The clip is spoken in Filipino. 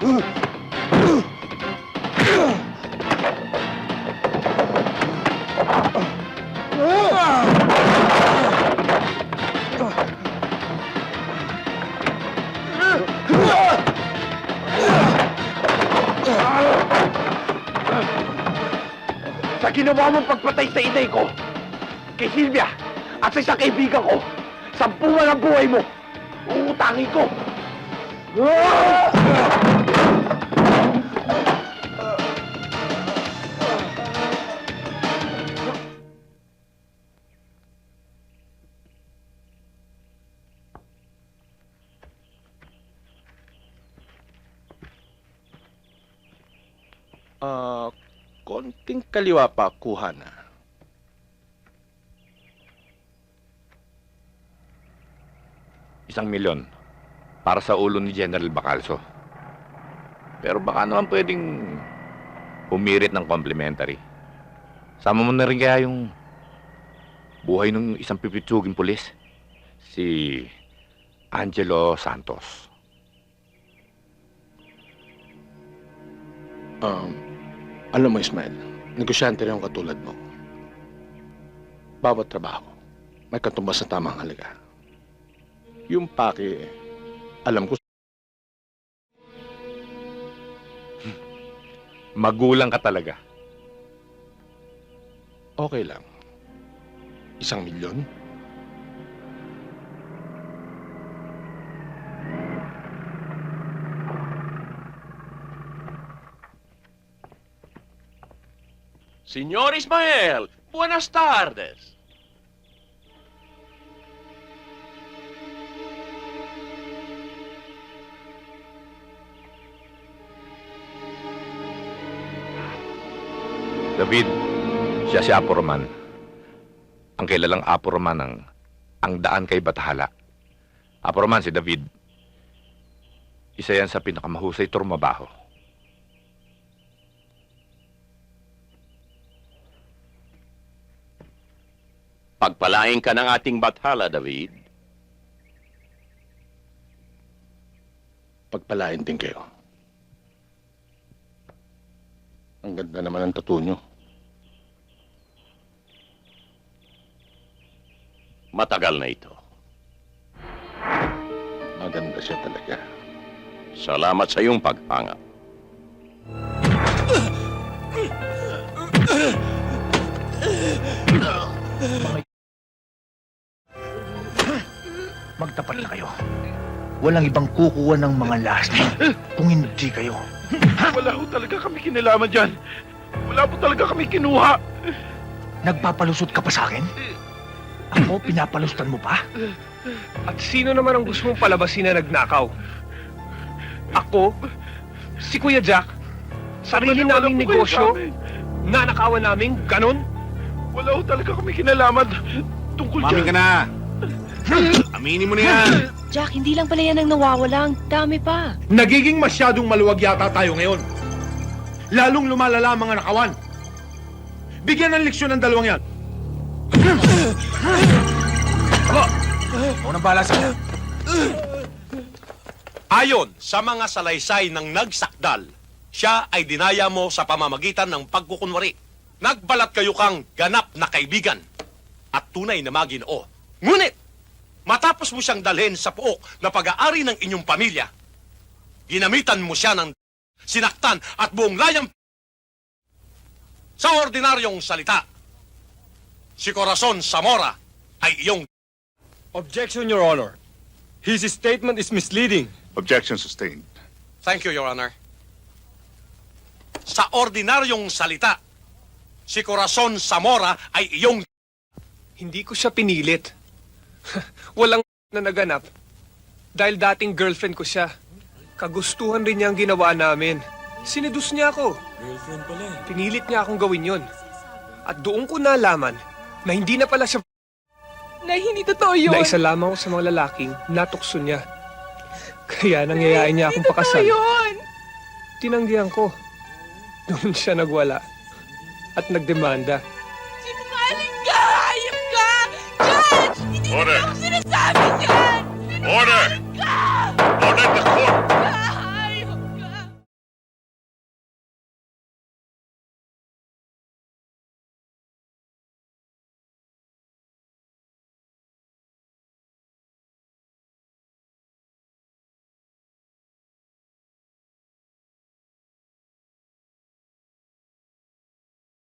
Sa ginawa mong pagpatay sa inay ko, kay Silvia, at sa isang kaibigan ko, 10 ang buhay mo, uutangin ko. Konting kaliwa pa, kuha na. ₱1,000,000 para sa ulo ni General Bacalso. Pero baka naman pwedeng pumirit ng complimentary. Sama mo na rin kaya yung buhay ng isang pipitsuging pulis, si Angelo Santos. Alam mo, Ismael, negosyante rin yung katulad mo. Bawat trabaho, may katumbas na tamang halaga. Yung paki, alam ko. Magulang ka talaga. Okay lang. 1,000,000? Señor Ismael, buenas tardes. David, siya si Apo Roman. Ang kilalang Apo Roman ang daan kay Batahala. Apo Roman, si David. Isa yan sa pinakamahusay turmabaho. Pagpalain ka ng ating Bathala, David. Pagpalain din kayo. Ang ganda naman ng tattoo nyo. Matagal na ito. Maganda siya talaga. Salamat sa iyong paghanga. Magtapat na kayo. Walang ibang kukuha ng mga last kung hindi kayo. Wala ho talaga kami kinalaman dyan. Wala po talaga kami kinuha. Nagpapalusot ka pa sa akin? Ako, pinapalustan mo pa? At sino naman ang gusto mong palabasin na nagnakaw? Ako? Si Kuya Jack? Sarili naming negosyo? Nanakawan namin? Ganon? Wala ho talaga kami kinalaman tungkol dyan. Mami ka na! Aminin mo na yan! Jack, hindi lang pala yan ang nawawala. Ang dami pa. Nagiging masyadong maluwag yata tayo ngayon. Lalong lumalala ang mga nakawan. Bigyan ng leksyon ng dalawang yan. Ako nang bahala sa'yo. Ayon sa mga salaysay ng nagsakdal, siya ay dinaya mo sa pamamagitan ng pagkukunwari. Nagbalat kayo kang ganap na kaibigan at tunay na maginoo. Ngunit, matapos mo siyang dalhin sa puok na pag-aari ng inyong pamilya, ginamitan mo siya ng sinaktan at buong layang. Sa ordinaryong salita, si Corazon Zamora ay iyong... Objection, Your Honor. His statement is misleading. Objection sustained. Thank you, Your Honor. Sa ordinaryong salita, si Corazon Zamora ay iyong... Hindi ko siya pinilit. Walang na naganap. Dahil dating girlfriend ko siya. Kagustuhan rin niya ang ginawa namin. Sinedus niya ako. Girlfriend pala eh. Pinilit niya akong gawin yon. At doon ko nalaman na hindi na pala siya... Na hindi totoo yun. Na isa lamang ako sa mga lalaking natukso niya. Kaya nangyayain niya akong pakasal. Yun. Tinanggihan ko. Doon siya nagwala. At nagdemanda. Sinungaling ka! Hayop ka! Judge! Hindi Order. naman ako sinasabi dyan! Order! Ka! Order the court!